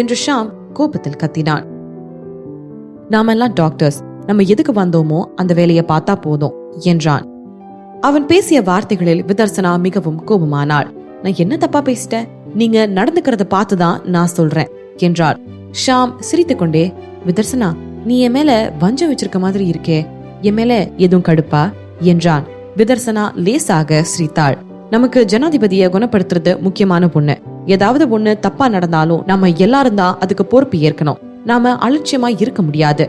Speaker 1: என்று ஷாம் கோபத்தில் கத்தினான். நாம எல்லாம் டாக்டர்ஸ், நம்ம எதுக்கு வந்தோமோ அந்த வேலையை பார்த்தா போதும் என்றான். அவன் பேசிய வார்த்தைகளில் விதர்சனா மிகவும் கோபமானாள். நான் என்ன தப்பா பேசிட்டேன்? நீங்க நடந்துக்கிறத பார்த்துதான் நான் சொல்றேன் என்றாள். ஷாம் சிரித்துக்கொண்டே, விதர்சனா, நீ என் மேல வஞ்சம் வச்சிருக்க மாதிரி இருக்கே, என் மேல எதுவும் கடுப்பா என்றான். விதர்சனா லேசாக சிரித்தாள். நமக்கு ஜனாதிபதியை குணப்படுத்துறது முக்கியமான பொண்ணு. ஏதாவது ஒண்ணு தப்பா நடந்தாலும் நம்ம எல்லாரும் தான் அதுக்கு பொறுப்பு ஏற்கணும். நாம அலட்சியமா இருக்க முடியாது.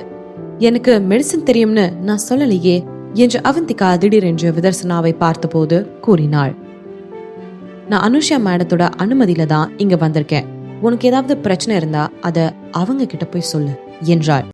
Speaker 1: எனக்கு மெடிசன் தெரியும்னு நான் சொல்லலையே என்று அவந்திகா திடீரென்று விதர்சனாவை பார்த்தபோது கூறினாள். நான் அனுஷா மேடத்தோட அனுமதியில தான் இங்க வந்திருக்கேன். உனக்கு ஏதாவது பிரச்சனை இருந்தா அத அவங்க கிட்ட போய் சொல்லு என்றாள்.